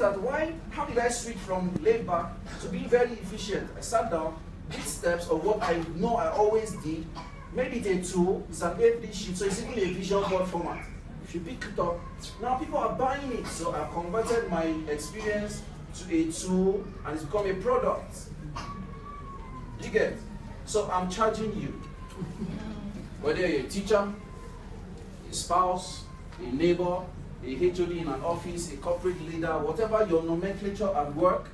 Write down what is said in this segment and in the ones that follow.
at how did I switch from laid back to being very efficient? I sat down, did steps of what I know I always did, made it a tool. It's an A3 sheet, so it's even a visual board format. If you pick it up, now people are buying it. So I've converted my experience to a tool and it's become a product. You get? So I'm charging you. Whether you're a teacher, a spouse, a neighbor, a HOD in an office, a corporate leader, whatever your nomenclature at work,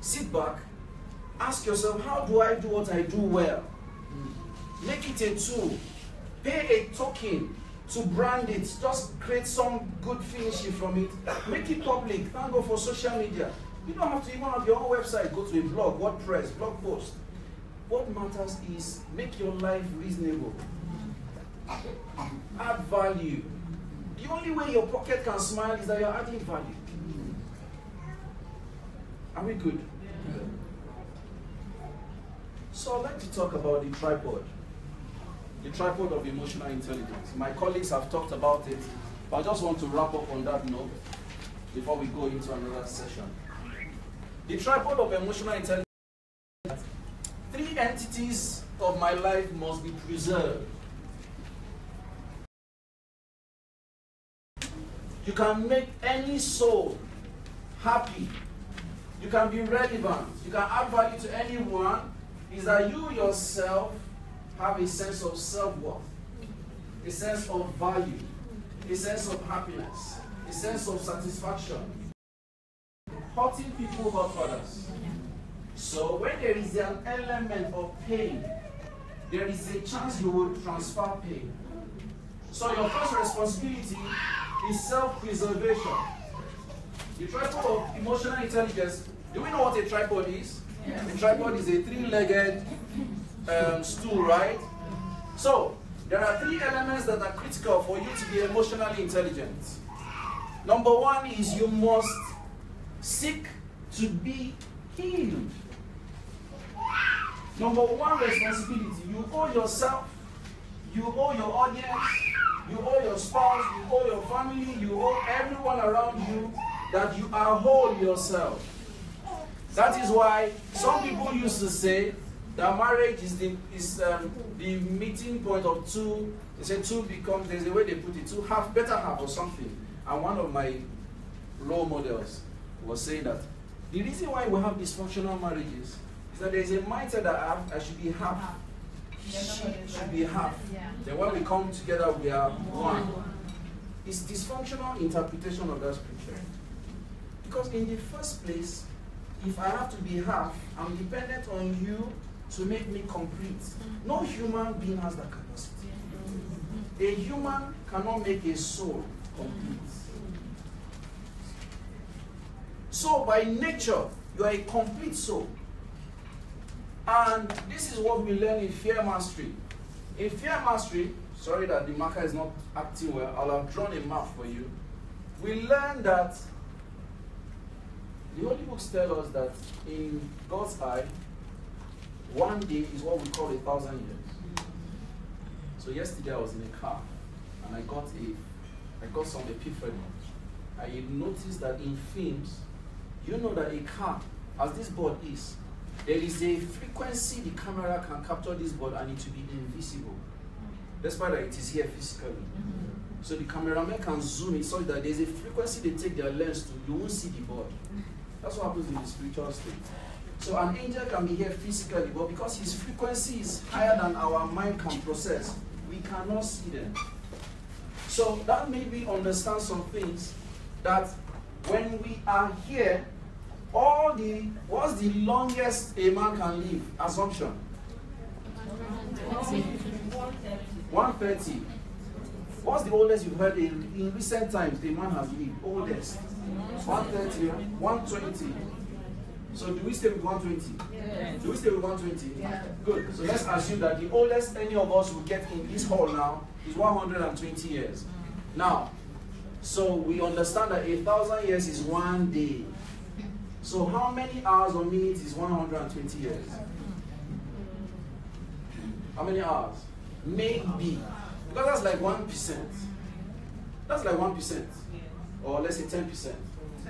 sit back, ask yourself, how do I do what I do well? Make it a tool. Pay a token to brand it. Just create some good finishing from it. Make it public. Thank God for social media. You don't have to even have your own website. Go to a blog, WordPress, blog post. What matters is make your life reasonable. Add value. The only way your pocket can smile is that you're adding value. Are we good? So I'd like to talk about the tripod. The tripod of emotional intelligence. My colleagues have talked about it, but I just want to wrap up on that note before we go into another session. The tripod of emotional intelligence. 3 entities of my life must be preserved. You can make any soul happy. You can be relevant. You can add value to anyone. Is that you yourself have a sense of self-worth, a sense of value, a sense of happiness, a sense of satisfaction. Hurting people hurt others. So when there is an element of pain, there is a chance you will transfer pain. So your first responsibility is self-preservation. The tripod of emotional intelligence, do we know what a tripod is? Yes. A tripod is a 3-legged stool, right? So, there are 3 elements that are critical for you to be emotionally intelligent. Number 1 is you must seek to be healed. Number 1 responsibility, you owe yourself, you owe your audience, you owe your spouse, you owe your family, you owe everyone around you that you are whole yourself. That is why some people used to say that marriage is the meeting point of 2. They say 2 becomes, there's a way they put it, 2 half, better half or something. And one of my role models was saying that the reason why we have dysfunctional marriages is that there's a mindset that I should be half. She should be half. Then when we come together, we are one. It's dysfunctional interpretation of that scripture. Because in the first place, if I have to be half, I'm dependent on you to make me complete. No human being has that capacity. A human cannot make a soul complete. So by nature, you are a complete soul. And this is what we learn in Fear Mastery. In Fear Mastery, sorry that the marker is not acting well, I'll have drawn a map for you. We learn that the Holy Books tell us that in God's eye, 1 day is what we call 1,000 years. So yesterday I was in a car and I got some epiphany. I noticed that in films, you know that a car, as this board is, there is a frequency the camera can capture this board and it will be invisible. Despite that it is here physically. So the cameraman can zoom in such that there's a frequency they take their lens to, you won't see the board. That's what happens in the spiritual state. So an angel can be here physically, but because his frequency is higher than our mind can process, we cannot see them. So that made me understand some things, that when we are here, what's the longest a man can live? Assumption. 130. What's the oldest you've heard in recent times a man has lived? Oldest. 130, 120. So do we stay with 120? Yes. Do we stay with 120? Yeah. Good. So let's assume that the oldest any of us will get in this hall now is 120 years. Now, so we understand that 1,000 years is 1 day. So how many hours or minutes is 120 years? How many hours? Maybe. Because that's like 1%. That's like 1%. Or let's say 10%.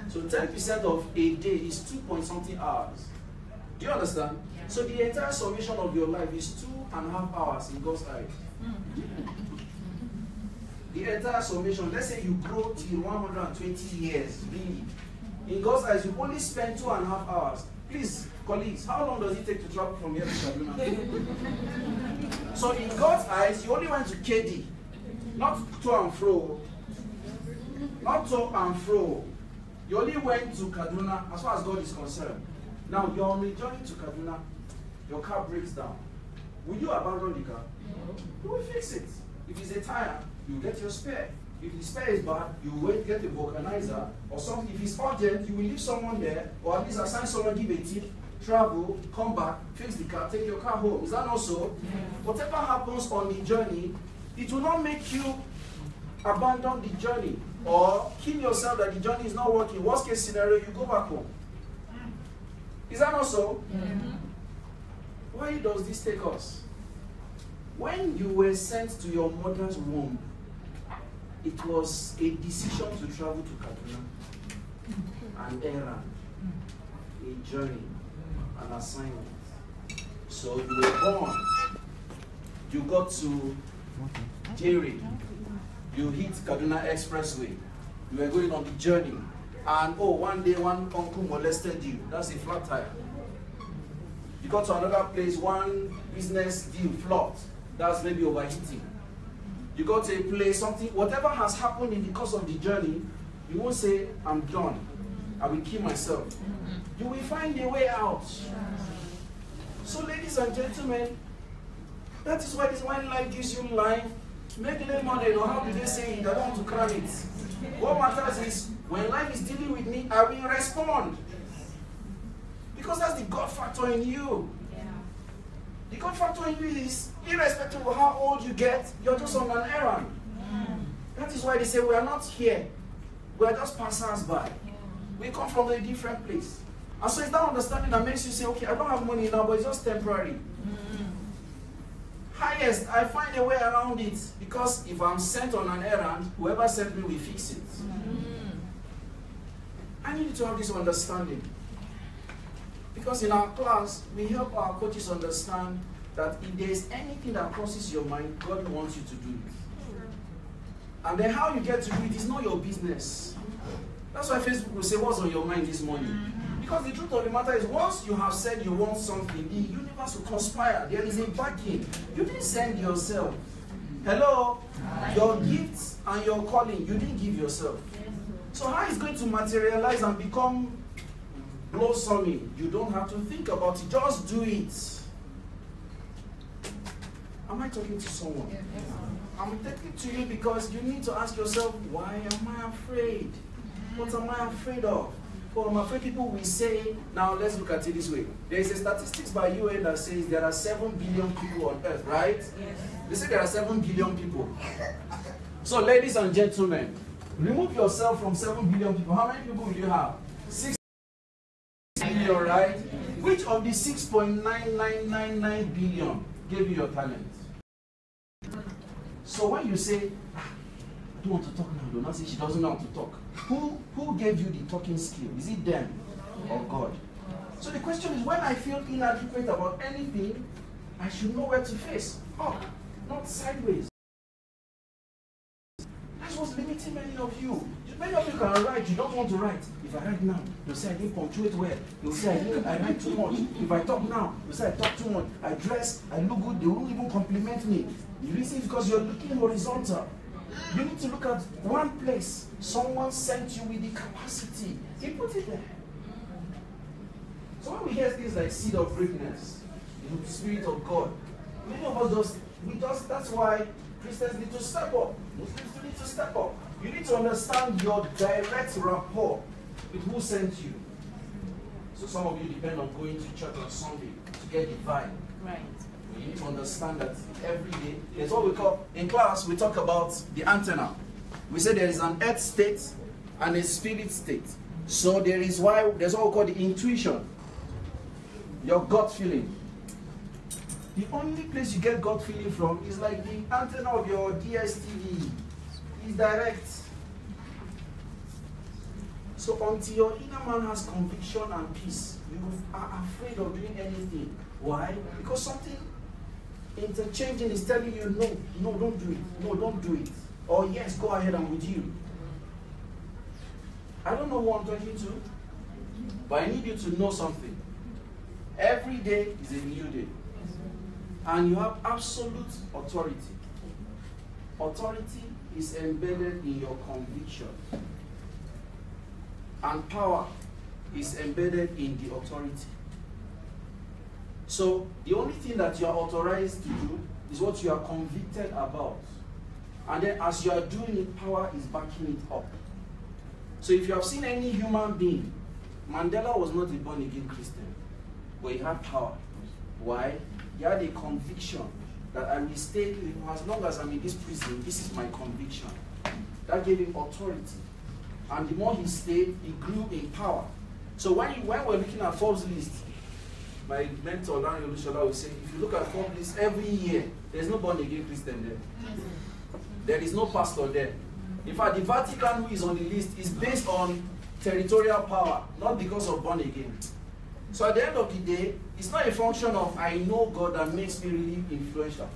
So 10% of a day is 2 point something hours. Do you understand? Yeah. So the entire summation of your life is 2.5 hours in God's eyes. The entire summation, let's say you grow till 120 years, really. In God's eyes, you only spend 2.5 hours. Please, colleagues, how long does it take to travel from here to Kaduna? So in God's eyes, you only went to KD, not to and fro. Not to and fro. You only went to Kaduna as far as God is concerned. Now, you're on a journey to Kaduna, your car breaks down. Will you abandon the car? No. You will fix it. If it's a tire, you get your spare. If the spare is bad, you will get a vulcanizer or something. If it's urgent, you will leave someone there, or at least assign someone, give a tip, travel, come back, fix the car, take your car home. Is that not so? Yeah. Whatever happens on the journey, it will not make you abandon the journey or kill yourself that the journey is not working. Worst case scenario, you go back home. Is that not so? Mm-hmm. Why does this take us? When you were sent to your mother's womb, it was a decision to travel to Kaduna, an errand, a journey, an assignment. So you were born, you got to Jerry, you hit Kaduna Expressway, you were going on the journey, and one day one uncle molested you. That's a flat tire. You got to another place, one business deal flopped. That's maybe overheating. You go to a place, something, whatever has happened in the course of the journey, you won't say, I'm done. I will kill myself. You will find a way out. So ladies and gentlemen, that is why when life gives you life, make little money, or how do they say it? I don't want to cram it. What matters is, when life is dealing with me, I will respond. Because that's the God factor in you. The God factor in you is, irrespective of how old you get, you're just on an errand. That is why they say we are not here. We are just passers-by. We come from a different place. And so it's that understanding that makes you say, okay, I don't have money now, but it's just temporary. Highest, I find a way around it, because if I'm sent on an errand, whoever sent me will fix it. I need to have this understanding. Because in our class, we help our coaches understand that if there is anything that crosses your mind, God wants you to do it. And then how you get to do it is not your business. That's why Facebook will say, what's on your mind this morning? Because the truth of the matter is, once you have said you want something, the universe will conspire. There is a backing. You didn't send yourself. Hello? Your gifts and your calling, you didn't give yourself. So how is it going to materialize and become blossoming? You don't have to think about it. Just do it. Am I talking to someone? Yes. I'm talking to you because you need to ask yourself, why am I afraid? What am I afraid of? Well, I'm afraid people will say, now let's look at it this way. There is a statistics by UN that says there are 7 billion people on earth, right? Yes. They say there are 7 billion people. So ladies and gentlemen, remove yourself from 7 billion people. How many people will you have? 6 billion, right? Which of the 6.9999 billion gave you your talent? So when you say, I don't want to talk now, do not say she doesn't know how to talk. Who gave you the talking skill? Is it them or God? So the question is, when I feel inadequate about anything, I should know where to face. Up, not sideways. That's what's limiting many of you. Many of you can write, you don't want to write. If I write now, you'll say I didn't punctuate well. You'll say I write too much. If I talk now, you'll say I talk too much. I dress, I look good, they won't even compliment me. The reason is because you're looking horizontal. You need to look at one place. Someone sent you with the capacity. He put it there. So when we hear things like seed of greatness, the Spirit of God, many of us that's why Christians need to step up. Muslims need to step up. You need to understand your direct rapport with who sent you. So some of you depend on going to church on Sunday to get the vibe. Right. You need to understand that every day, it's what we call, in class, we talk about the antenna. We say there is an earth state and a spirit state. So there's what we call the intuition, your gut feeling. The only place you get gut feeling from is like the antenna of your DSTV. It's direct. So until your inner man has conviction and peace, you are afraid of doing anything. Why? Because something interchanging is telling you, no, no, don't do it. No, don't do it. Or yes, go ahead, I'm with you. I don't know who I'm talking to, but I need you to know something. Every day is a new day. And you have absolute authority. Authority is embedded in your conviction. And power is embedded in the authority. So the only thing that you are authorized to do is what you are convicted about. And then as you are doing it, power is backing it up. So if you have seen any human being, Mandela was not a born-again Christian, but he had power. Why? He had a conviction that I will stay as long as I'm in this prison, this is my conviction. That gave him authority. And the more he stayed, he grew in power. So when we're looking at Forbes list, my mentor, Larry Olushola, will say, if you look at Forbes list every year, there's no born-again Christian there. There is no pastor there. In fact, the Vatican, who is on the list, is based on territorial power, not because of born again. So at the end of the day, it's not a function of I know God that makes me really influential.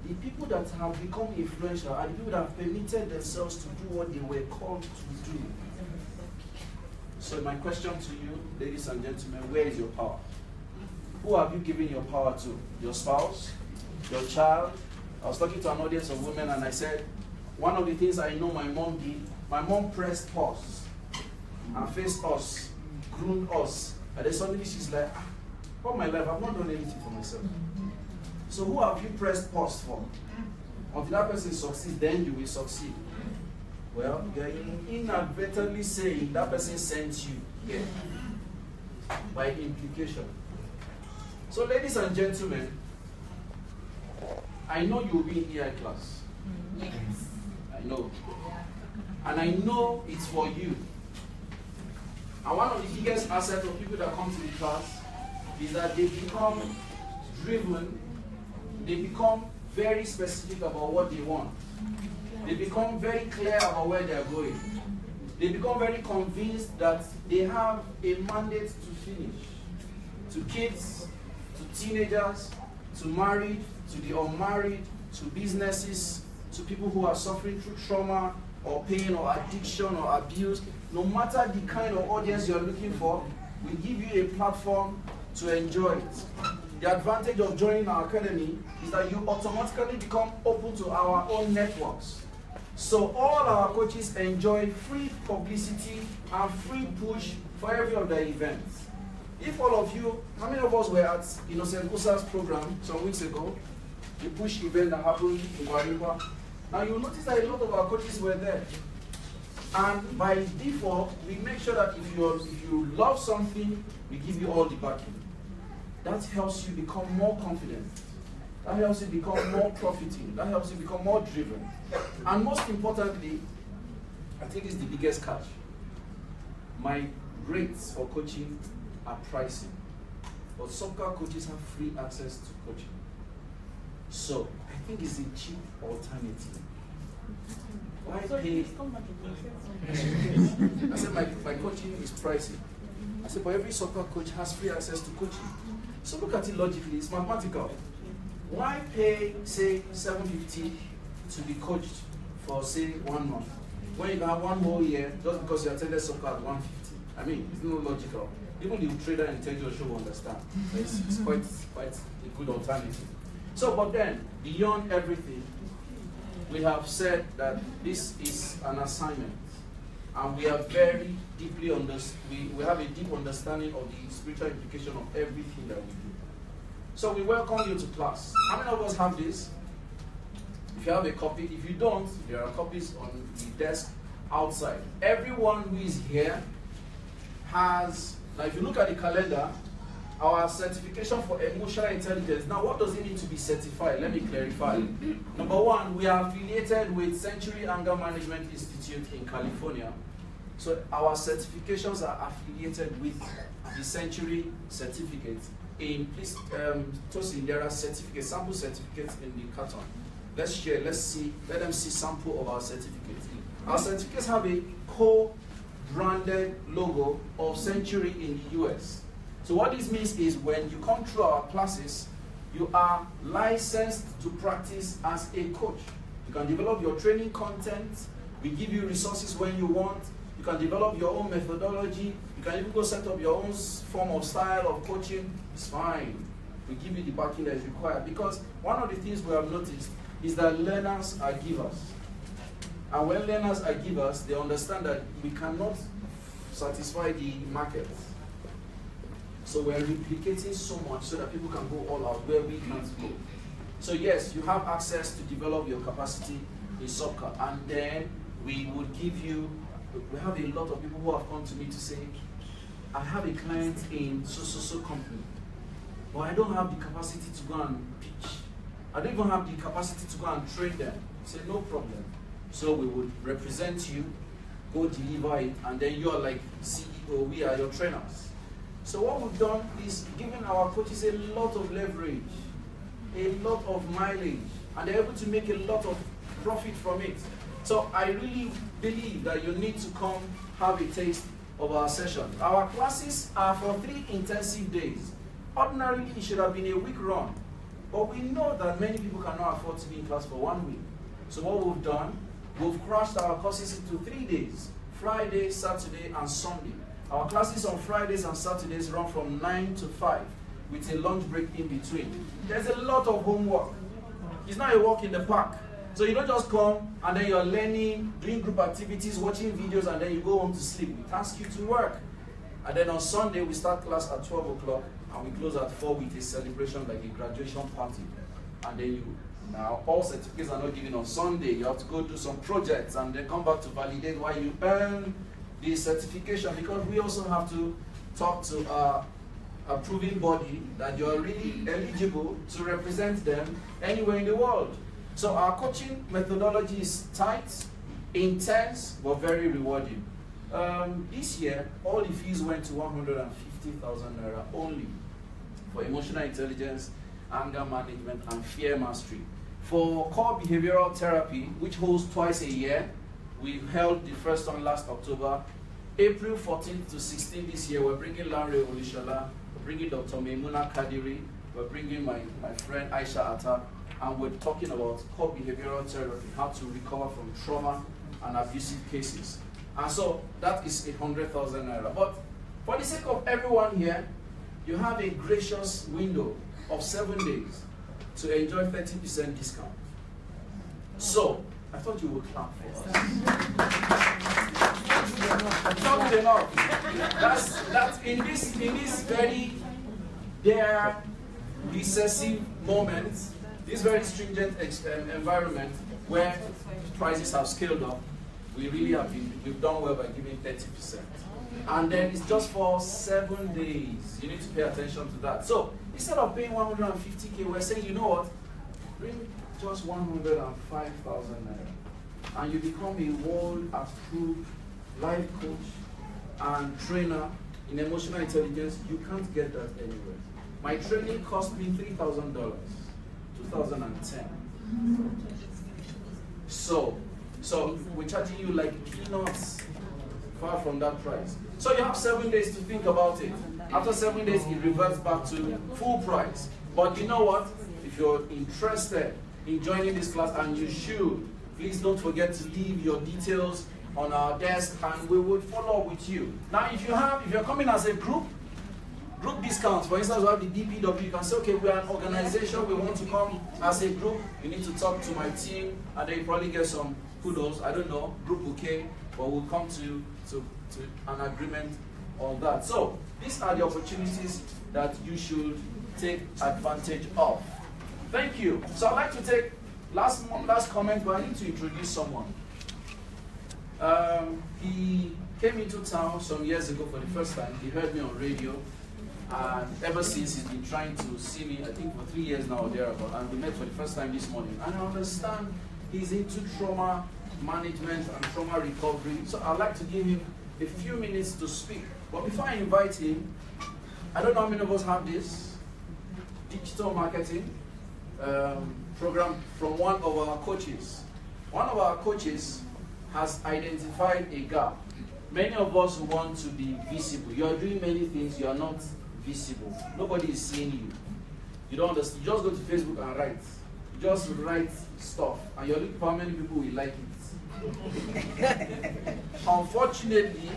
The people that have become influential are the people that have permitted themselves to do what they were called to do. So my question to you, ladies and gentlemen, where is your power? Who have you given your power to? Your spouse? Your child? I was talking to an audience of women and I said, one of the things I know my mom did, my mom pressed pause and faced us, groomed us, and then suddenly she's like, all my life, I've not done anything for myself. So who have you pressed pause for? Until that person succeeds, then you will succeed. Well, you're inadvertently saying that person sent you here by implication. So ladies and gentlemen, I know you'll be in EI class. Yes. I know. And I know it's for you. And one of the biggest assets of people that come to the class is that they become driven, they become very specific about what they want. They become very clear about where they are going. They become very convinced that they have a mandate to finish. To kids, to teenagers, to married, to the unmarried, to businesses, to people who are suffering through trauma or pain or addiction or abuse. No matter the kind of audience you're looking for, we give you a platform to enjoy it. The advantage of joining our academy is that you automatically become open to our own networks. So all our coaches enjoy free publicity and free push for every of their events. If all of you, how many of us were at Innocent Kusa's program some weeks ago? The push event that happened in Guarimpa. Now you'll notice that a lot of our coaches were there. And by default, we make sure that if you love something, we give you all the backing. That helps you become more confident. That helps you become more profiting. That helps you become more driven. And most importantly, I think it's the biggest catch. My rates for coaching are pricing. But soccer coaches have free access to coaching. So I think it's a cheap alternative. Why pay? I said my coaching is pricey. I said, but every soccer coach has free access to coaching. So look at it logically, it's mathematical. Why pay, say, $750 to be coached for, say, 1 month, when you can have 1 whole year just because you attended soccer at $150? I mean, it's not logical. Even the trader in Tenjo should understand. It's quite a good alternative. So, but then, beyond everything, we have said that this is an assignment. And we are very deeply we have a deep understanding of the spiritual implication of everything that we do. So we welcome you to class. How many of us have this? If you have a copy, if you don't, there are copies on the desk outside. Everyone who is here has, now if you look at the calendar, our certification for emotional intelligence. Now what does it mean to be certified? Let me clarify. Number one, we are affiliated with Century Anger Management Institute in California. So our certifications are affiliated with the Century certificates. Please, Tosin, there are certificates, sample certificates in the carton. Let's share, let's see, let them see sample of our certificates. Our certificates have a branded logo of Century in the US. So what this means is when you come through our classes, you are licensed to practice as a coach. You can develop your training content. We give you resources when you want. You can develop your own methodology. You can even go set up your own form of style of coaching. It's fine. We give you the backing that is required. Because one of the things we have noticed is that learners are givers. And when learners are givers, they understand that we cannot satisfy the market. So we're replicating so much so that people can go all out where we can't go. So yes, you have access to develop your capacity in soccer. And then we would give you, we have a lot of people who have come to me to say, I have a client in so company, but I don't have the capacity to go and pitch. I don't even have the capacity to go and train them. I say, no problem. So we would represent you, go deliver it, and then you're like CEO, we are your trainers. So what we've done is given our coaches a lot of leverage, a lot of mileage, and they're able to make a lot of profit from it. So I really believe that you need to come have a taste of our session. Our classes are for 3 intensive days. Ordinarily, it should have been a week run, but we know that many people cannot afford to be in class for 1 week. So what we've done, we've crashed our courses into 3 days, Friday, Saturday, and Sunday. Our classes on Fridays and Saturdays run from 9 to 5 with a lunch break in between. There's a lot of homework. It's not a walk in the park. So you don't just come and then you're learning, doing group activities, watching videos, and then you go home to sleep. We task you to work. And then on Sunday, we start class at 12 o'clock and we close at 4 with a celebration like a graduation party. And then now all certificates are not given on Sunday. You have to go do some projects and then come back to validate why you earn the certification, because we also have to talk to our approving body that you're really eligible to represent them anywhere in the world. So our coaching methodology is tight, intense, but very rewarding. This year, all the fees went to 150,000 naira only for emotional intelligence, anger management, and fear mastery. For core behavioral therapy, which holds twice a year, we held the first one last October. April 14th to 16th this year, we're bringing Larry Olishala, we're bringing Dr. Maimuna Kadiri, we're bringing my friend Aisha Atta, and we're talking about core behavioral therapy, how to recover from trauma and abusive cases. And so that is 100,000 naira. But for the sake of everyone here, you have a gracious window of 7 days to enjoy 30% discount. So, I thought you would clap for us. Not enough. That's in this very recessive moment, this very stringent environment where prices have scaled up, we've done well by giving 30%. And then it's just for 7 days. You need to pay attention to that. So instead of paying 150K, we're saying, you know what? Bring just 105,000 naira. And you become a world-approved life coach and trainer in emotional intelligence. You can't get that anywhere. My training cost me $3,000, 2010. So we're charging you like peanuts, far from that price. So you have 7 days to think about it. After 7 days, it reverts back to full price. But you know what? If you're interested in joining this class, and you should, please don't forget to leave your details on our desk and we will follow up with you. Now, if you're coming as a group discounts, for instance, we have the DPW, you can say, okay, we are an organization, we want to come as a group, you need to talk to my team, and then you probably get some kudos, I don't know, group bouquet, but we'll come to an agreement on that. So, these are the opportunities that you should take advantage of. Thank you. So I'd like to take last comment, but I need to introduce someone. He came into town some years ago for the first time. He heard me on radio, and ever since he's been trying to see me, I think for 3 years now or thereabout, and we met for the first time this morning. And I understand he's into trauma management and trauma recovery, so I'd like to give him a few minutes to speak. But before I invite him, I don't know how many of us have this digital marketing program from one of our coaches. One of our coaches has identified a gap Many of us want to be visible. You are doing many things, you are not visible. Nobody is seeing you. You don't understand. You just go to Facebook and write. You just write stuff, and you're looking for how many people will like it. Unfortunately,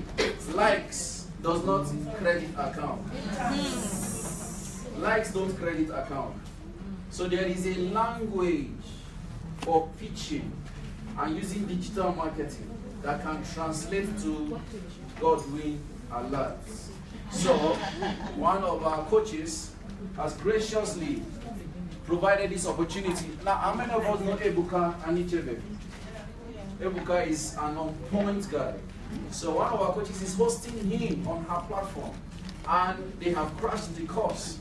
likes does not credit account. Likes don't credit account. So there is a language for pitching and using digital marketing that can translate to Godwin alerts. So one of our coaches has graciously provided this opportunity. Now, how many of us know Ebuka Anichebe? Ebuka is an on-point guy. So one of our coaches is hosting him on her platform, and they have crashed the course.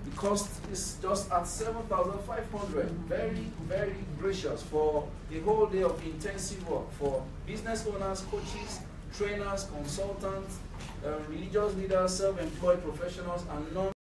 The cost is just at 7,500. Very, very gracious for a whole day of intensive work for business owners, coaches, trainers, consultants, religious leaders, self-employed professionals, and non